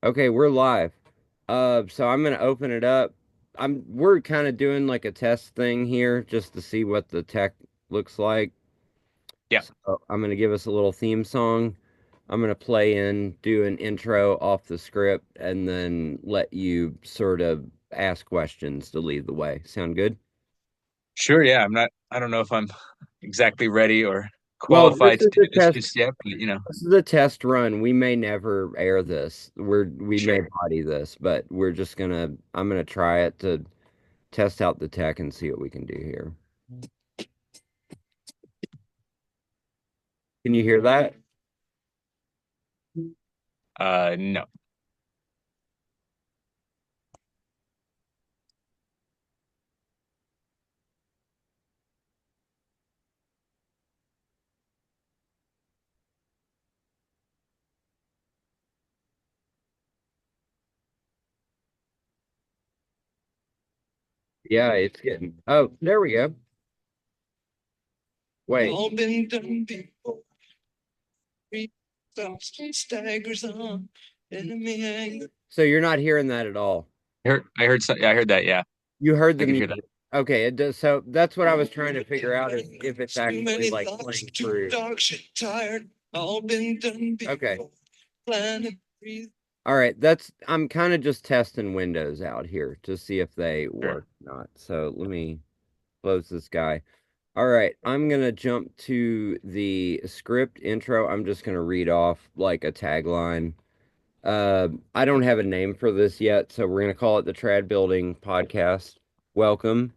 Okay, we're live. So I'm gonna open it up. We're kind of doing like a test thing here just to see what the tech looks like. Yeah, So I'm gonna give us a little theme song. I'm gonna do an intro off the script, and then let you sort of ask questions to lead the way. Sound good? sure. Yeah, I don't know if I'm exactly ready or Well, this qualified to is do a this test. just yet, but This is a test run. We may never air this. We may sure. body this, but I'm gonna try it to test out the tech and see what we can do here. Can you hear that? No. Yeah, it's getting. Oh, there we go. Wait. All been done before. Staggers on. Enemy anger. So you're not hearing that at all. Yeah, I heard that. Yeah, You heard I the could hear that. music. Okay, it does. So that's what I was trying to figure out is if it's actually like playing through. Tired, all been done before. Okay. All right, I'm kind of just testing Windows out here to see if they Sure. work or not. So let me close this guy. All right, I'm gonna jump to the script intro. I'm just gonna read off like a tagline. I don't have a name for this yet, so we're gonna call it the Trad Building Podcast. Welcome.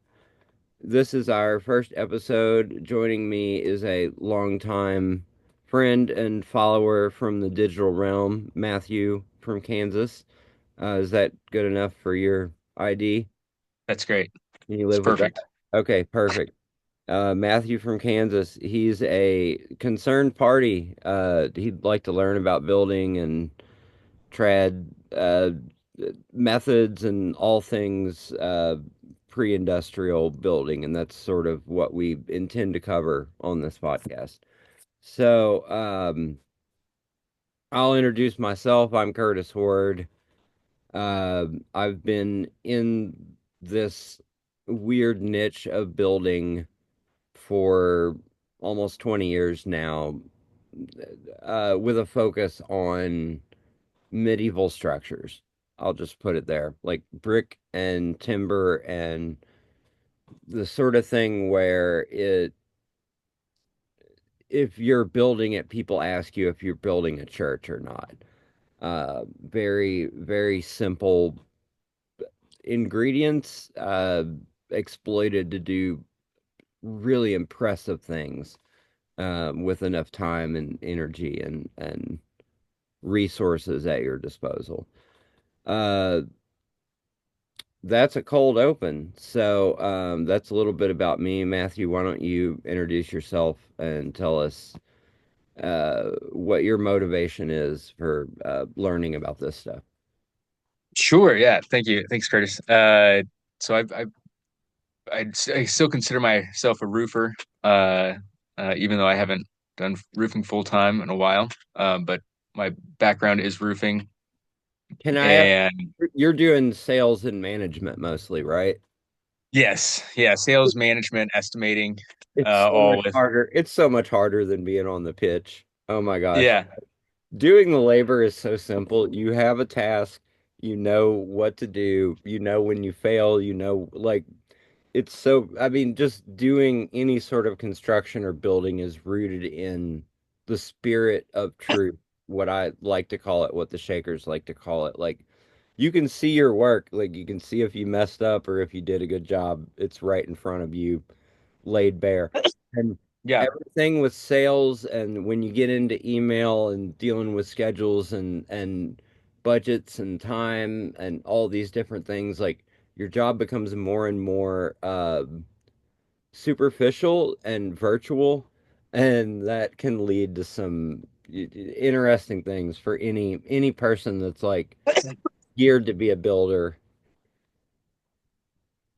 This is our first episode. Joining me is a longtime friend and follower from the digital realm, Matthew from Kansas. Is that good enough for your ID? That's great. Can you It's live with that? perfect. Okay, perfect. Matthew from Kansas, he's a concerned party. He'd like to learn about building and trad methods and all things pre-industrial building, and that's sort of what we intend to cover on this podcast. So, I'll introduce myself. I'm Curtis Horde. I've been in this weird niche of building for almost 20 years now, with a focus on medieval structures. I'll just put it there, like brick and timber and the sort of thing where if you're building it, people ask you if you're building a church or not. Very, very simple ingredients, exploited to do really impressive things, with enough time and energy and resources at your disposal. Uh, that's a cold open. So, that's a little bit about me. Matthew, why don't you introduce yourself and tell us what your motivation is for learning about this stuff? Sure. Yeah. Thank you. Thanks, Curtis. So I still consider myself a roofer, even though I haven't done roofing full time in a while. But my background is roofing, Can I ask, and you're doing sales and management mostly, right? yes, yeah, sales management, estimating, It's so much all with harder. It's so much harder than being on the pitch. Oh my gosh. yeah. Doing the labor is so simple. You have a task, you know what to do, you know when you fail, like it's so, I mean, just doing any sort of construction or building is rooted in the spirit of truth, what I like to call it, what the Shakers like to call it. Like, you can see your work, like, you can see if you messed up or if you did a good job. It's right in front of you, laid bare. And Yeah. everything with sales and when you get into email and dealing with schedules and budgets and time and all these different things, like, your job becomes more and more superficial and virtual, and that can lead to some interesting things for any person that's like geared to be a builder.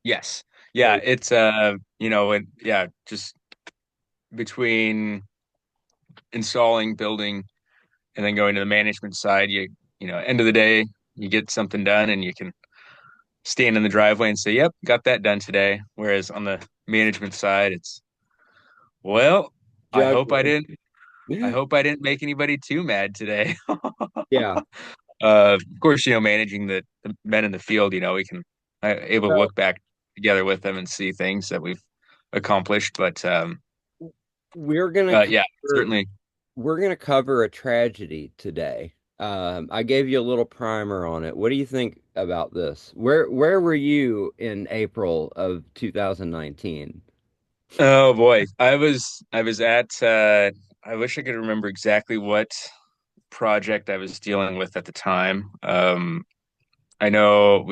Yes. Yeah, Yeah, it's and yeah, just between installing, building, and then going to the management side, end of the day. you get something done and you can stand in the driveway and say, "Yep, got that done today." Whereas on the management side, it's, well, I hope I Juggling. didn't I hope I didn't make anybody too mad today. Yeah. Of course, managing the men in the field, we can able to So look back together with them and see things that we've accomplished. But we're gonna yeah, cover certainly. we're gonna cover a tragedy today. I gave you a little primer on it. What do you think about this? Where were you in April of 2019? Oh boy, I was at I wish I could remember exactly what project I was dealing with at the time. I know it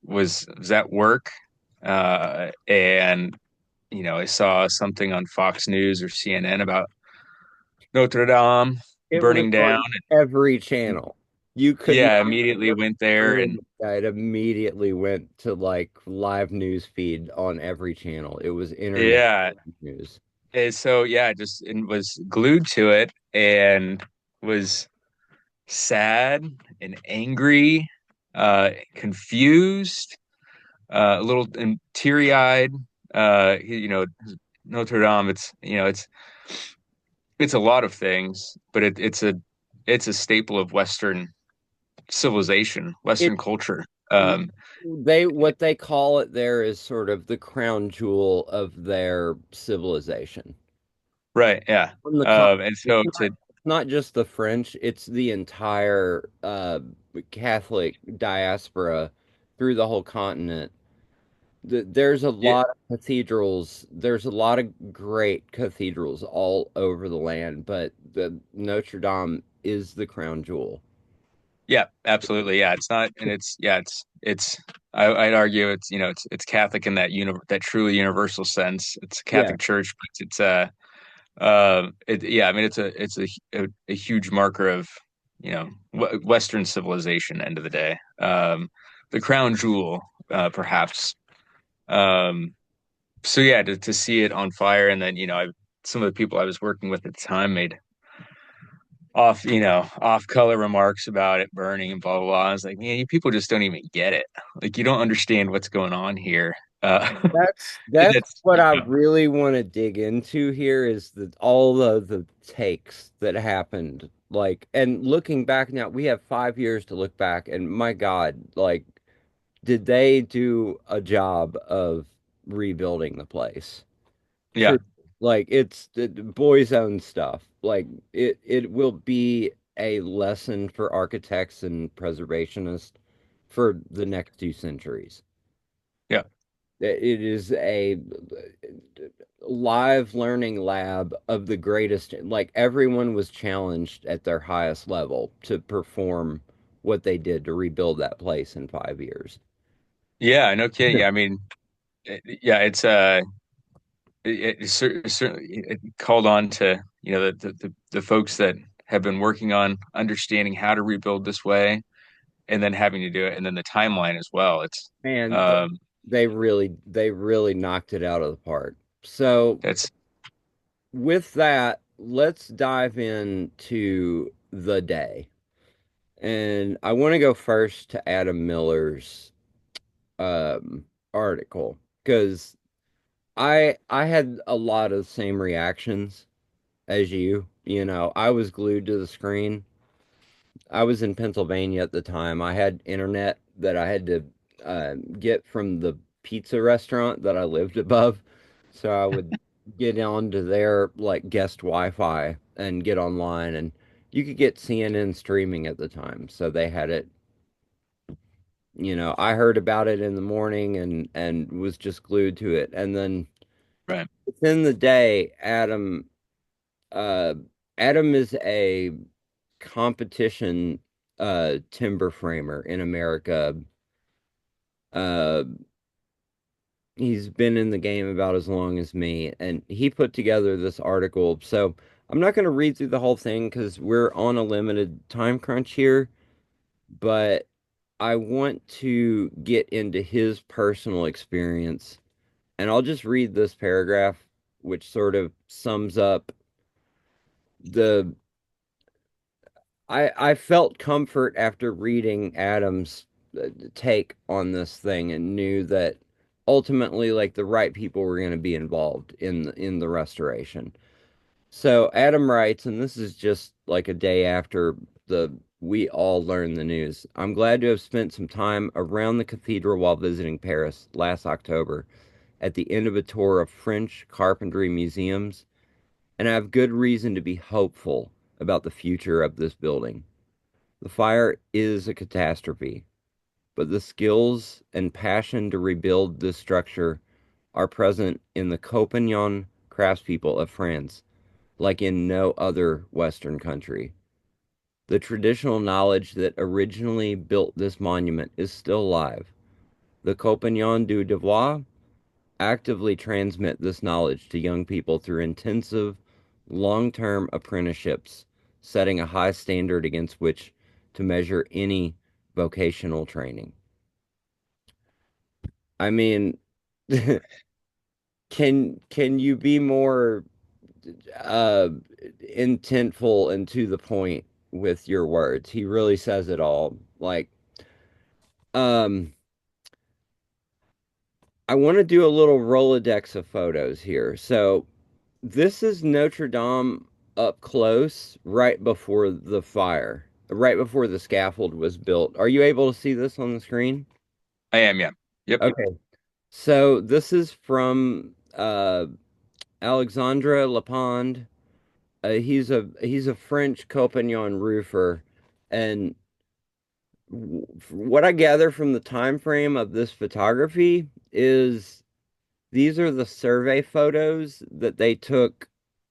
was at work, and I saw something on Fox News or CNN about Notre Dame It was burning down. on every channel. You could not Yeah, immediately went there, turn and it immediately went to like live news feed on every channel. It was internet yeah, news. and so yeah, just and was glued to it and was sad and angry, confused, a little and teary-eyed. Notre Dame. It's a lot of things, but it's a staple of Western civilization, It Western culture. Um, they what they call it there is sort of the crown jewel of their civilization. right, yeah. On the con And it's so to not just the French, it's the entire Catholic diaspora through the whole continent. There's a Yeah, lot of cathedrals. There's a lot of great cathedrals all over the land, but the Notre Dame is the crown jewel. yeah, absolutely. Yeah, it's not, and it's. I'd argue it's Catholic in that truly universal sense. It's a Yeah. Catholic church, but yeah. I mean, it's a huge marker of Western civilization. End of the day, the crown jewel, perhaps. Um, so yeah, to see it on fire, and then some of the people I was working with at the time made off color remarks about it burning and blah blah blah. I was like, man, you people just don't even get it. Like, you don't understand what's going on here. That's That's what I really want to dig into here is that all the takes that happened. Like, and looking back now, we have 5 years to look back, and my God, like, did they do a job of rebuilding the place? yeah, True. Like it's the boys' own stuff. Like it will be a lesson for architects and preservationists for the next 2 centuries. yeah, It is a live learning lab of the greatest. Like everyone was challenged at their highest level to perform what they did to rebuild that place in 5 years. yeah. No kidding. Yeah, I mean, yeah, certainly it called on to the folks that have been working on understanding how to rebuild this way, and then having to do it, and then the timeline as well. It's And um, they really knocked it out of the park. So that's with that, let's dive into the day. And I want to go first to Adam Miller's article because I had a lot of the same reactions as you. You know, I was glued to the screen. I was in Pennsylvania at the time. I had internet that I had to get from the pizza restaurant that I lived above. So I would get onto their like guest Wi-Fi and get online, and you could get CNN streaming at the time. So they had it. I heard about it in the morning and was just glued to it. And then right. within the day, uh, Adam is a competition timber framer in America. Uh, he's been in the game about as long as me, and he put together this article. So I'm not going to read through the whole thing because we're on a limited time crunch here, but I want to get into his personal experience, and I'll just read this paragraph, which sort of sums up the I felt comfort after reading Adam's take on this thing and knew that ultimately like the right people were going to be involved in the restoration. So Adam writes, and this is just like a day after the we all learned the news. I'm glad to have spent some time around the cathedral while visiting Paris last October at the end of a tour of French carpentry museums, and I have good reason to be hopeful about the future of this building. The fire is a catastrophe, but the skills and passion to rebuild this structure are present in the Copignon craftspeople of France, like in no other Western country. The traditional knowledge that originally built this monument is still alive. The Compagnons du Devoir actively transmit this knowledge to young people through intensive, long-term apprenticeships, setting a high standard against which to measure any vocational training. I mean, can you be more uh intentful and to the point with your words? He really says it all. Like, um, I want to do a little Rolodex of photos here. So this is Notre Dame up close right before the fire, right before the scaffold was built. Are you able to see this on the screen? I am, yeah. Yep. Okay. So this is from Alexandre Lapond. He's a French Copignon roofer, and what I gather from the time frame of this photography is these are the survey photos that they took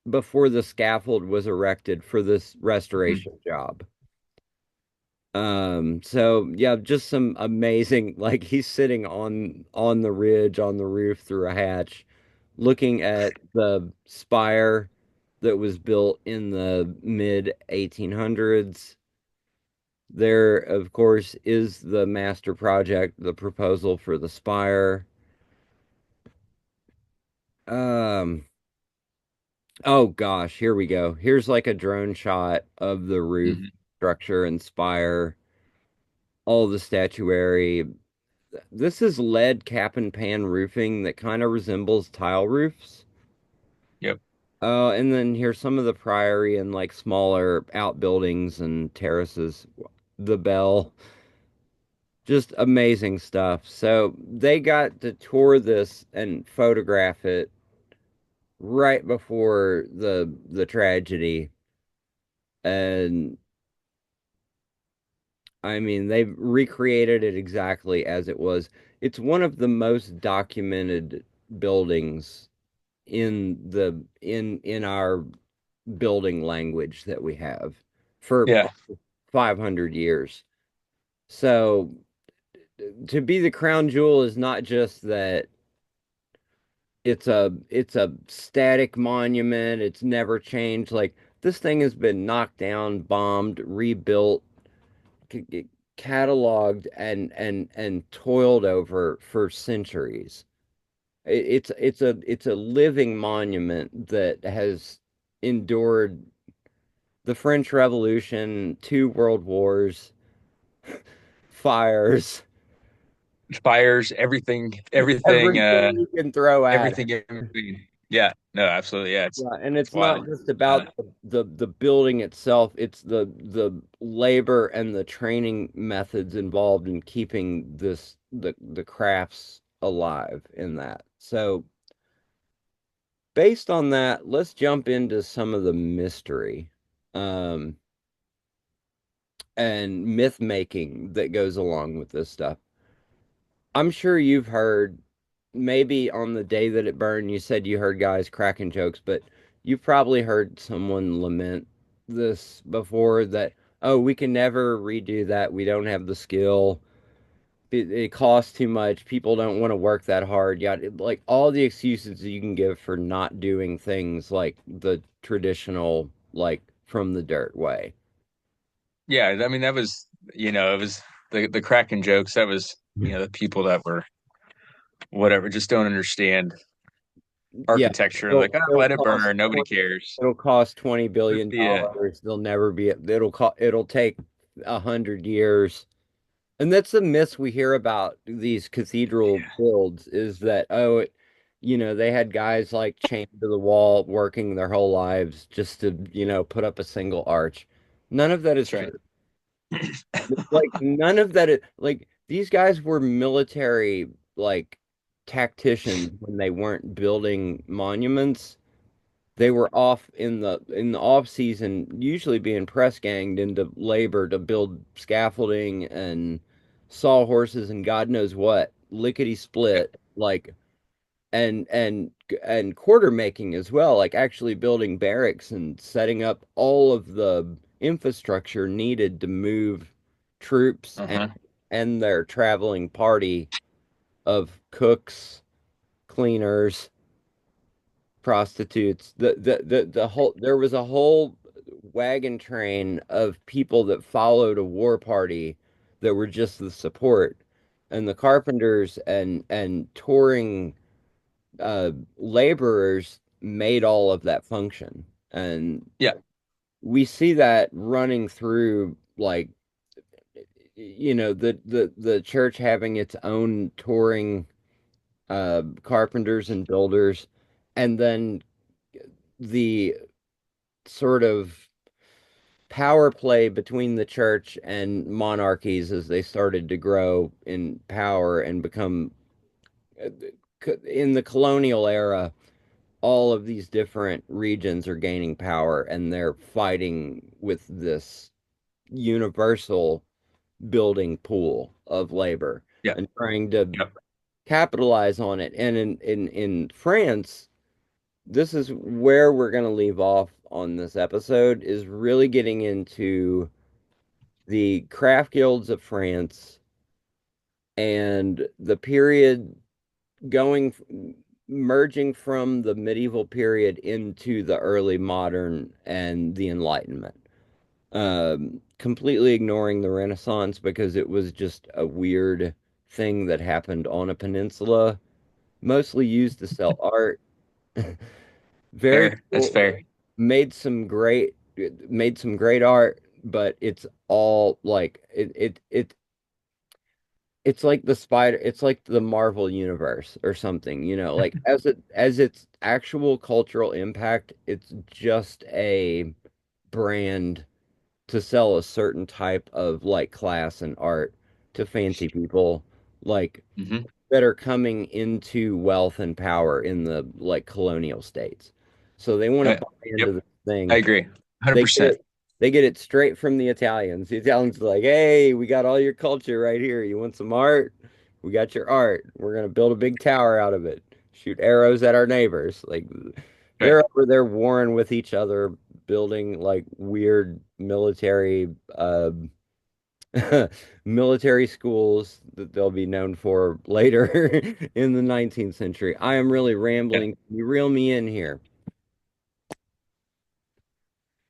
before the scaffold was erected for this Mhm. restoration job. So yeah, just some amazing, like he's sitting on the ridge on the roof through a hatch, looking at the spire that was built in the mid 1800s. There, of course, is the master project, the proposal for the spire. Um, Oh gosh, here we go. Here's like a drone shot of the roof Mhm. structure and spire, all the statuary. This is lead cap and pan roofing that kind of resembles tile roofs. Yep. And then here's some of the priory and like smaller outbuildings and terraces. The bell, just amazing stuff. So they got to tour this and photograph it right before the tragedy. And I mean, they've recreated it exactly as it was. It's one of the most documented buildings in our building language that we have for Yeah. 500 years. So to be the crown jewel is not just that it's a static monument, it's never changed. Like this thing has been knocked down, bombed, rebuilt, cataloged and toiled over for centuries. It's a living monument that has endured the French Revolution, two world wars, fires, Fires, everything you can throw at it. everything in between. Yeah. No, absolutely. Yeah. Yeah, and It's it's not wild. just Uh, about the building itself, it's the labor and the training methods involved in keeping the crafts alive in that. So based on that, let's jump into some of the mystery um and myth making that goes along with this stuff. I'm sure you've heard, maybe on the day that it burned, you said you heard guys cracking jokes, but you've probably heard someone lament this before that, oh, we can never redo that. We don't have the skill. It costs too much. People don't want to work that hard. Yeah, like all the excuses you can give for not doing things like the traditional, like from the dirt way. yeah. I mean, that was, it was the cracking jokes. That was, the people that were whatever, just don't understand. Yeah, architecture. Like, oh, it'll let it cost burn. Nobody cares. it'll cost 20 billion Yeah, dollars. They'll never be it'll take 100 years. And that's the myths we hear about these cathedral builds is that, oh, they had guys like chained to the wall working their whole lives just to, put up a single arch. None of that is that's right. true. Like none of that is like these guys were military like tacticians when they weren't building monuments. They were off in the off season, usually being press ganged into labor to build scaffolding and sawhorses and God knows what, lickety Yeah. split, like and and quarter making as well, like actually building barracks and setting up all of the infrastructure needed to move troops Uh-huh. and their traveling party of cooks, cleaners, prostitutes. The whole there was a whole wagon train of people that followed a war party that were just the support. And the carpenters and touring laborers made all of that function. And Yeah. we see that running through like the church having its own touring carpenters and builders, and then the sort of power play between the church and monarchies as they started to grow in power and become in the colonial era. All of these different regions are gaining power and they're fighting with this universal building pool of labor Yeah. and trying to Yep. capitalize on it. And in France, this is where we're going to leave off on this episode, is really getting into the craft guilds of France and the period going merging from the medieval period into the early modern and the Enlightenment. Completely ignoring the Renaissance because it was just a weird thing that happened on a peninsula, mostly used to sell art. Very Fair. That's cool. fair. Made some great art, but it's all like it's like it's like the Marvel universe or something, like as its actual cultural impact, it's just a brand to sell a certain type of like class and art to fancy people like Hmm. that are coming into wealth and power in the like colonial states. So they want to buy Yep. into this I thing. agree. They get 100%. it. They get it straight from the Italians. The Italians are like, "Hey, we got all your culture right here. You want some art? We got your art. We're gonna build a big tower out of it. Shoot arrows at our neighbors." Like Right. they're over there warring with each other, building like weird military schools that they'll be known for later in the 19th century. I am really Yeah. rambling. Can you reel me in here?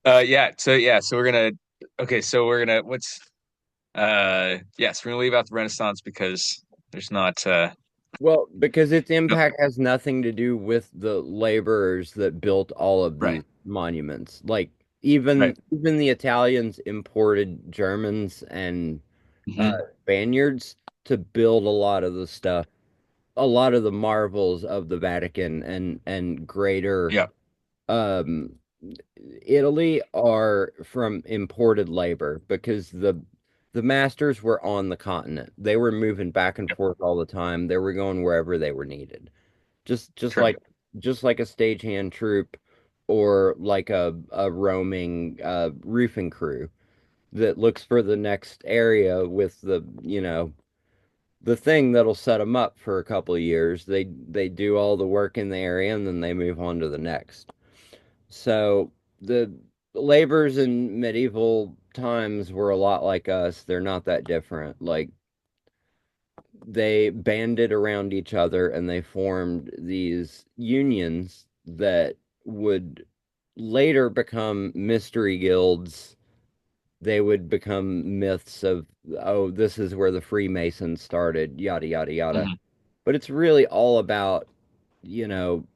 So we're gonna okay, so we're gonna what's yes, we're gonna leave out the Renaissance because there's not Well, because its no, impact has nothing to do with the laborers that built all of right, these monuments. Like right. even the Italians imported Germans and uh, Hmm. Spaniards to build a lot of the stuff, a lot of the marvels of the Vatican and greater Yeah. um, Italy are from imported labor because the masters were on the continent. They were moving back and Yep. forth all the time. They were going wherever they were needed. Just just True. like just like a stagehand troop or like a roaming roofing crew that looks for the next area with the thing that'll set them up for a couple of years. They do all the work in the area and then they move on to the next. So the labors in medieval times were a lot like us. They're not that different. Like they banded around each other and they formed these unions that would later become mystery guilds. They would become myths of, oh, this is where the Freemasons started, yada, yada, yada. Hmm. But it's really all about, you know,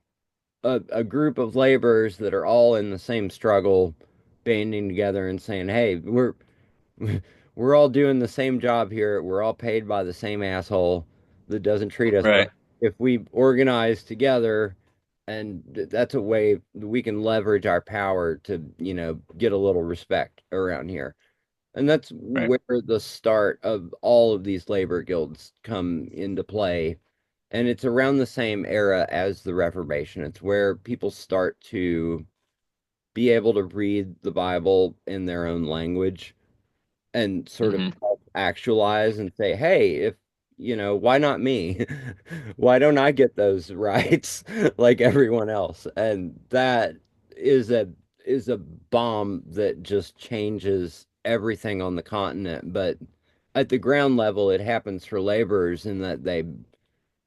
a group of laborers that are all in the same struggle, banding together and saying, "Hey, we're all doing the same job here. We're all paid by the same asshole that doesn't treat us right. Right. If we organize together, and that's a way we can leverage our power to, get a little respect around here." And that's Right. where the start of all of these labor guilds come into play. And it's around the same era as the Reformation. It's where people start to be able to read the Bible in their own language and sort of Hmm. actualize and say, hey, if, why not me? Why don't I get those rights like everyone else? And that is a bomb that just changes everything on the continent. But at the ground level, it happens for laborers in that they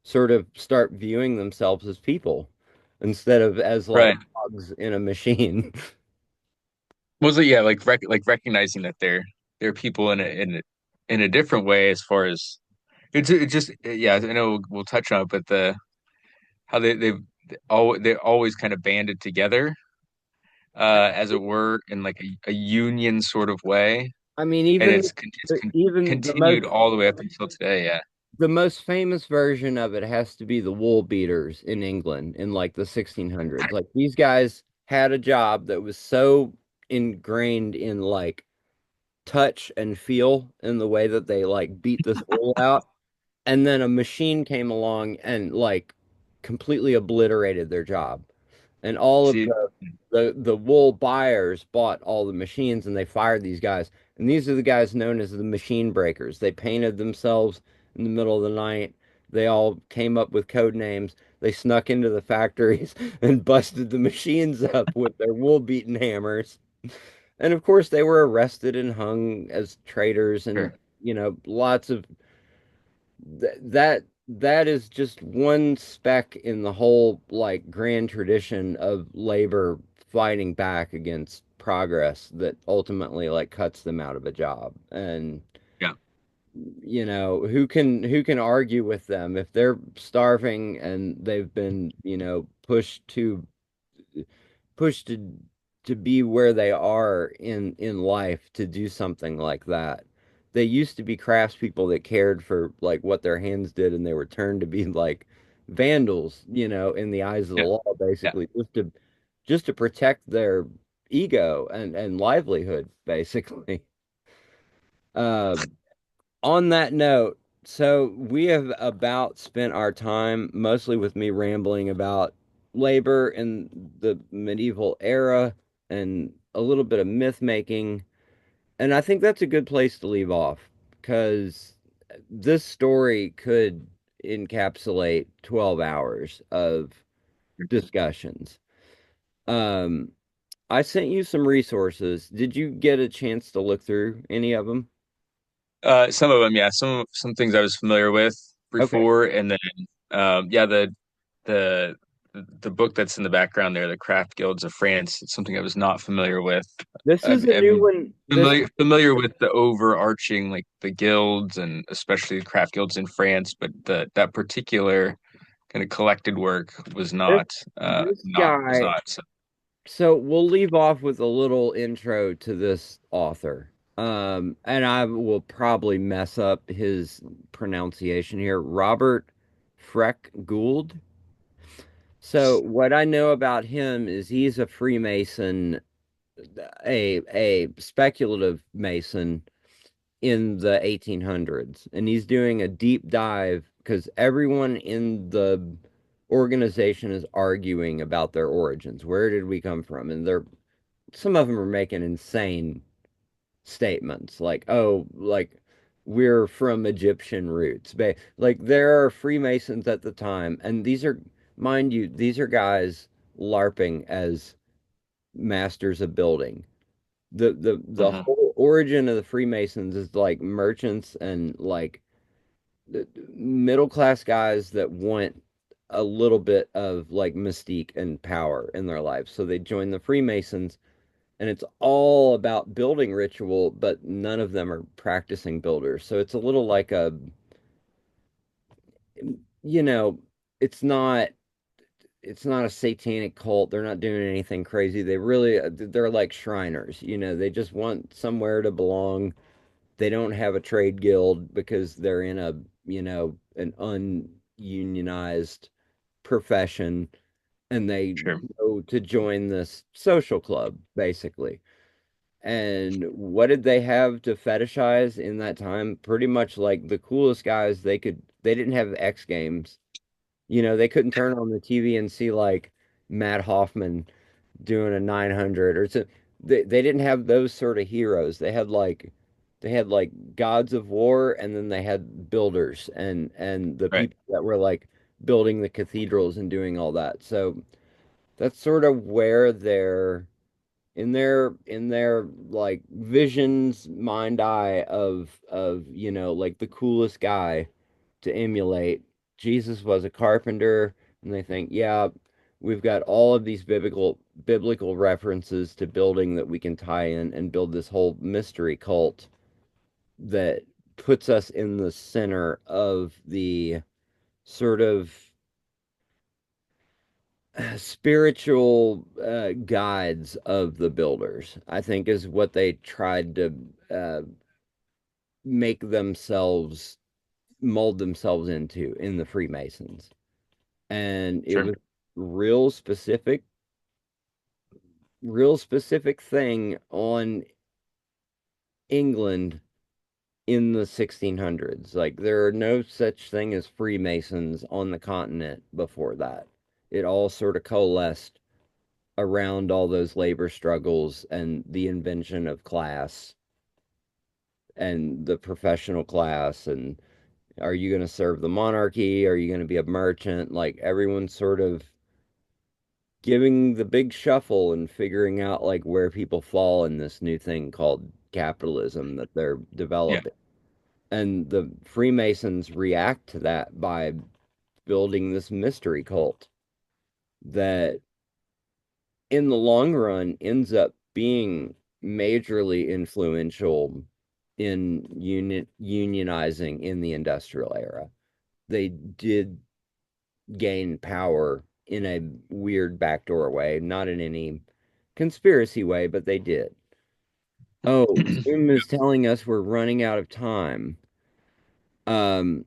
sort of start viewing themselves as people instead of as like Right. cogs in a machine. Was it, yeah, like recognizing that they're people in a different way as far as it just yeah, I know we'll touch on it, but the how they're always kind of banded together, as it were, in like a union sort of way, I mean, and even it's even continued all the way up until today. Yeah. the most famous version of it has to be the wool beaters in England in like the 1600s. Like these guys had a job that was so ingrained in like touch and feel in the way that they like beat this wool out, and then a machine came along and like completely obliterated their job. And all of See, the wool buyers bought all the machines and they fired these guys. And these are the guys known as the machine breakers. They painted themselves in the middle of the night. They all came up with code names. They snuck into the factories and busted the machines up with their wool beaten hammers. And of course, they were arrested and hung as traitors, and sure. lots of that is just one speck in the whole like grand tradition of labor fighting back against progress that ultimately like cuts them out of a job. And Yeah. who can argue with them if they're starving and they've been pushed to be where they are in life to do something like that. They used to be craftspeople that cared for like what their hands did, and they were turned to be like vandals, in the eyes of the Yeah. law, Yeah. basically, just to protect their ego and livelihood, basically. Uh, on that note, so we have about spent our time mostly with me rambling about labor in the medieval era and a little bit of myth making. And I think that's a good place to leave off because this story could encapsulate 12 hours of discussions. Um, I sent you some resources. Did you get a chance to look through any of them? Some of them, yeah. Some things I was familiar with Okay. before, and then yeah, the the book that's in the background there, the Craft Guilds of France, it's something I was not familiar with. This is a new I'm one. This familiar with the overarching, like the guilds and especially the craft guilds in France, but that particular kind of collected work was this not this guy. not so, So we'll leave off with a little intro to this author. And I will probably mess up his pronunciation here. Robert Freck Gould. So what I know about him is he's a Freemason, a speculative Mason in the 1800s, and he's doing a deep dive because everyone in the organization is arguing about their origins. Where did we come from? And some of them are making insane statements like, oh, like we're from Egyptian roots. Like there are Freemasons at the time, and these are, mind you, these are guys LARPing as masters of building. The Mhm. whole origin of the Freemasons is like merchants and like middle class guys that want a little bit of like mystique and power in their lives. So they join the Freemasons, and it's all about building ritual, but none of them are practicing builders. So it's a little like you know, it's not. it's not a satanic cult. They're not doing anything crazy. They really they're like Shriners, you know, they just want somewhere to belong. They don't have a trade guild because they're in a, you know, an ununionized profession, and they Sure. go to join this social club basically. And what did they have to fetishize in that time? Pretty much like the coolest guys they could. They didn't have X Games. You know, they couldn't turn on the TV and see like Matt Hoffman doing a 900 or so. They didn't have those sort of heroes. They had like gods of war, and then they had builders and the Right. people that were like building the cathedrals and doing all that. So that's sort of where their in their like visions mind eye of, you know, like the coolest guy to emulate. Jesus was a carpenter, and they think, yeah, we've got all of these biblical references to building that we can tie in and build this whole mystery cult that puts us in the center of the sort of spiritual guides of the builders, I think, is what they tried to make themselves mold themselves into in the Freemasons. And it Sure. was real specific, real specific thing on England in the 1600s. Like there are no such thing as Freemasons on the continent before that. It all sort of coalesced around all those labor struggles and the invention of class and the professional class. And are you going to serve the monarchy? Are you going to be a merchant? Like everyone's sort of giving the big shuffle and figuring out like where people fall in this new thing called capitalism that they're Yeah. developing. And the Freemasons react to that by building this mystery cult that in the long run ends up being majorly influential in unionizing in the industrial era. They did gain power in a weird backdoor way, not in any conspiracy way, but they did. Oh, Zoom is telling us we're running out of time. Um,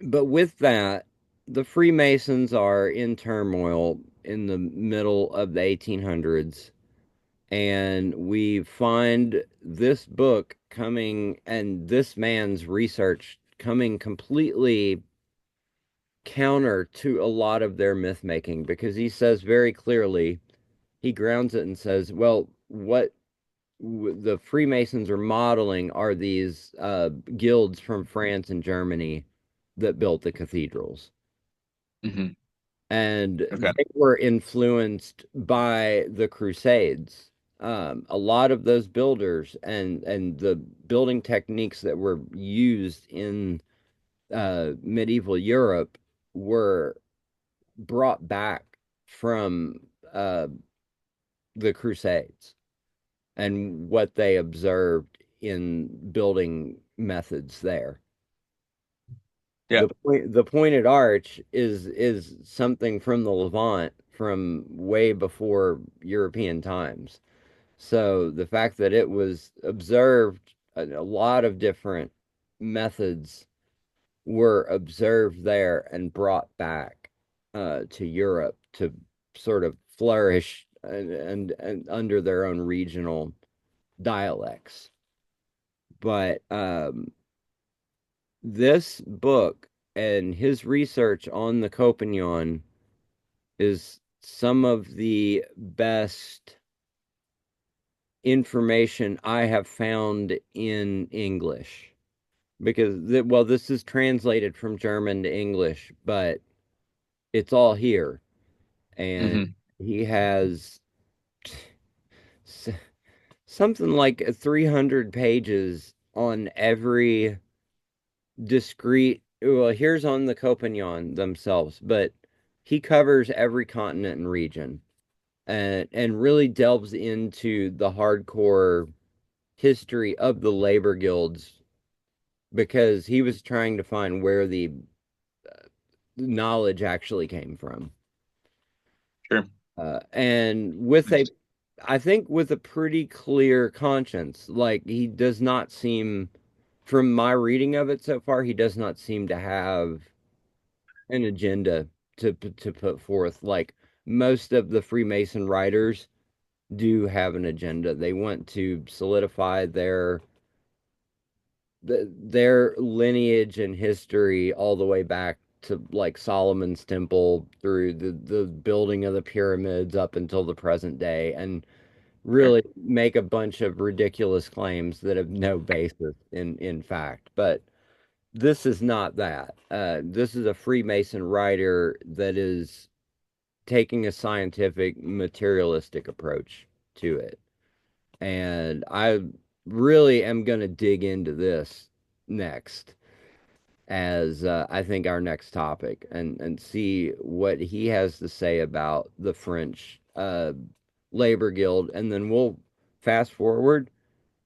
but with that, the Freemasons are in turmoil in the middle of the 1800s, and we find this book coming and this man's research coming completely counter to a lot of their myth making, because he says very clearly, he grounds it and says, well, what the Freemasons are modeling are these guilds from France and Germany that built the cathedrals. Hmm. And Okay. they were influenced by the Crusades. A lot of those builders and the building techniques that were used in medieval Europe were brought back from the Crusades and what they observed in building methods there. Yeah. The pointed arch is something from the Levant from way before European times. So the fact that it was observed, a lot of different methods were observed there and brought back to Europe to sort of flourish and under their own regional dialects. But this book and his research on the Copignon is some of the best information I have found in English, because well, this is translated from German to English, but it's all here. And Hmm. he has s- something like 300 pages on every discrete. Well, here's on the Copignon themselves, but he covers every continent and region, and really delves into the hardcore history of the labor guilds, because he was trying to find where the knowledge actually came from. Sure. And with a, I think with a pretty clear conscience. Like he does not seem, from my reading of it so far, he does not seem to have an agenda to put forth. Like most of the Freemason writers do have an agenda. They want to solidify their lineage and history all the way back to like Solomon's temple through the building of the pyramids up until the present day and Sure. really make a bunch of ridiculous claims that have no basis in fact. But this is not that. This is a Freemason writer that is taking a scientific materialistic approach to it. And I really am going to dig into this next as I think our next topic and see what he has to say about the French labor guild, and then we'll fast forward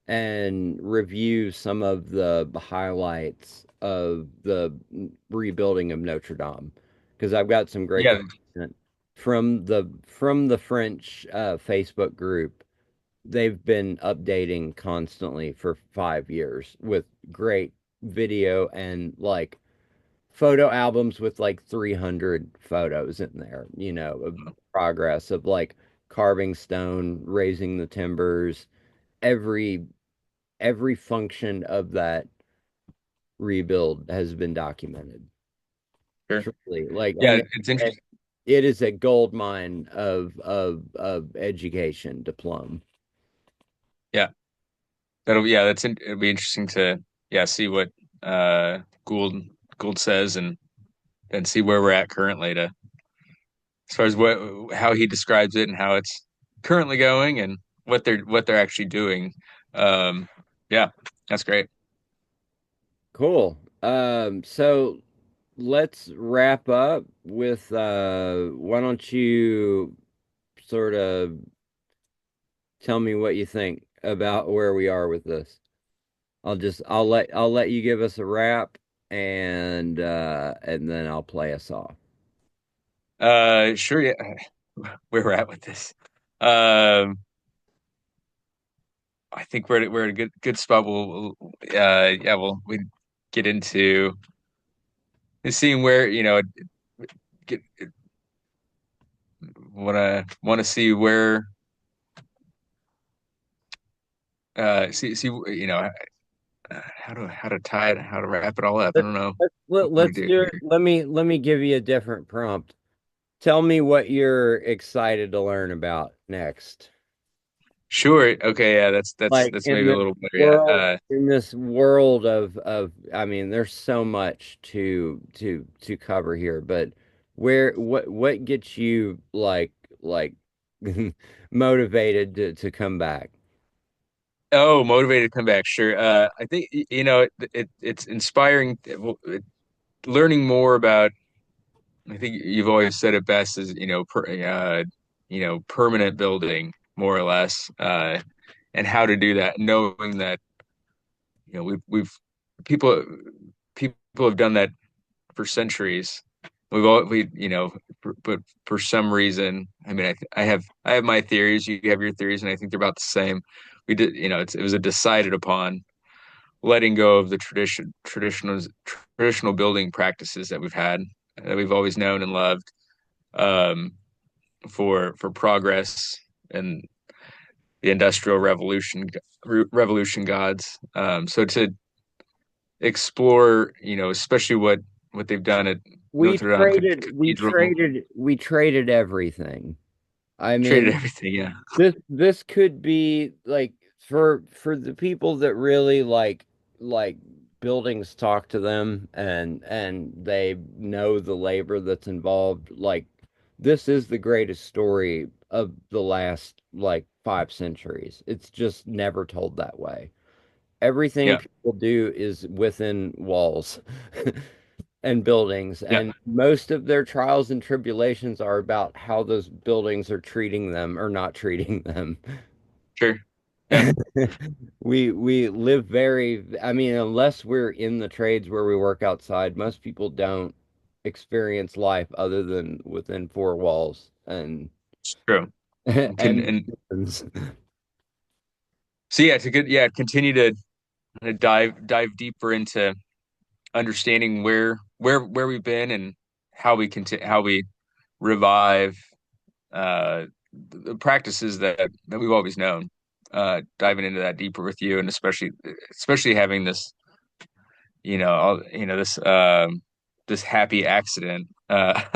and review some of the highlights of the rebuilding of Notre Dame because I've got some great Yeah. content from the French Facebook group. They've been updating constantly for 5 years with great video and like photo albums with like 300 photos in there, of progress of like carving stone, raising the timbers, every every function of that rebuild has been documented. Sure. Truly, like I Yeah, mean, it's it, interesting. it is a gold mine of education diploma. Yeah. It'll be interesting to yeah, see what uh Gould says and see where we're at currently to as far as what how he describes it and how it's currently going and what they're actually doing. Um, yeah, that's great. Cool. So let's wrap up with why don't you sort of tell me what you think about where we are with this? I'll let you give us a wrap and then I'll play us off. Sure, yeah, where we're at with this. Um, I think we're at a good spot. Yeah, we get into seeing where get want to see where see how to tie it, how to wrap it all up. I Let's don't know what to let's do do it. here. Let me give you a different prompt. Tell me what you're excited to learn about next. Sure. Okay. Yeah. Like That's maybe a little better. Yeah. in this world of I mean, there's so much to cover here, but what gets you like motivated to come back? Oh, motivated to come back. Sure. I think it's inspiring. Learning more about. I think you've always said it best is permanent building more or less, and how to do that, knowing that we've people people have done that for centuries. But for some reason, I mean, I have my theories. You have your theories, and I think they're about the same. We did, it was a decided upon letting go of the traditional building practices that we've had, that we've always known and loved, um, for progress and the industrial revolution gods. So to explore, especially what they've done at We Notre Dame traded we Cathedral. traded we traded everything. I Traded mean, everything, yeah. this could be like for the people that really like buildings talk to them and they know the labor that's involved. Like this is the greatest story of the last like 5 centuries. It's just never told that way. Everything Yeah, people do is within walls and buildings, yeah, and most of their trials and tribulations are about how those buildings are treating them or not treating them. sure. Yeah, We live very, I mean, unless we're in the trades where we work outside, most people don't. experience life other than within four walls and It's true. and And humans. so yeah, continue to dive deeper into understanding where we've been and how we revive the practices that we've always known. Diving into that deeper with you, and especially having this, this this happy accident of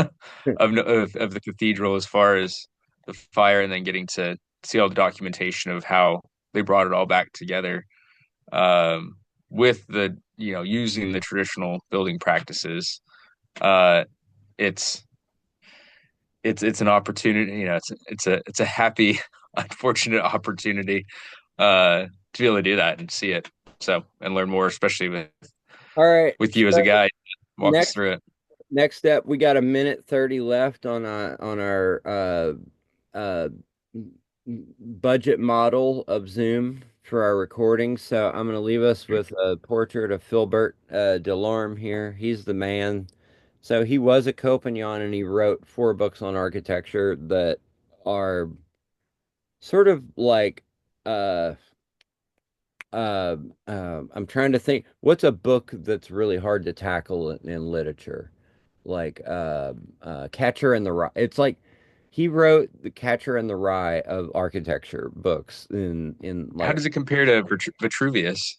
the cathedral as far as the fire, and then getting to see all the documentation of how they brought it all back together with the using the traditional building practices. Uh, it's it's an opportunity. It's a happy, unfortunate opportunity to be able to do that and see it. So and learn more, especially All right. with you as a So guide. Walk us next through it. next step, we got a minute 30 left on our uh budget model of Zoom for our recording. So I'm going to leave us with a portrait of Philbert Delorme here. He's the man. So he was a Copignon and he wrote four books on architecture that are sort of like uh uh, I'm trying to think what's a book that's really hard to tackle in literature, like Catcher in the Rye. It's like he wrote the Catcher in the Rye of architecture books in How like does it compare to Vitruvius?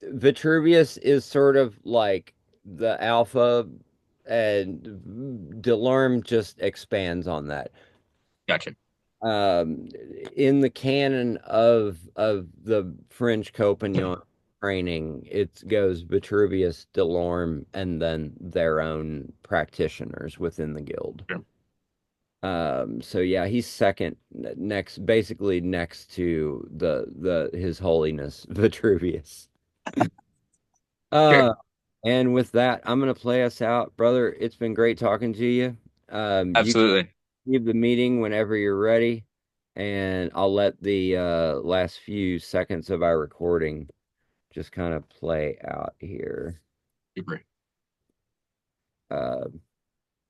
Vitruvius is sort of like the alpha, and Delorme just expands on that. Gotcha. um, in the canon of the French Copignon training, it goes Vitruvius, Delorme, and then their own practitioners within the guild. Sure. So yeah, he's second next, basically next to the His Holiness Vitruvius. Okay. Uh, and with that, I'm gonna play us out, brother. It's been great talking to you. You Absolutely. leave the meeting whenever you're ready, and I'll let the last few seconds of our recording just kind of play out here. Super. Uh,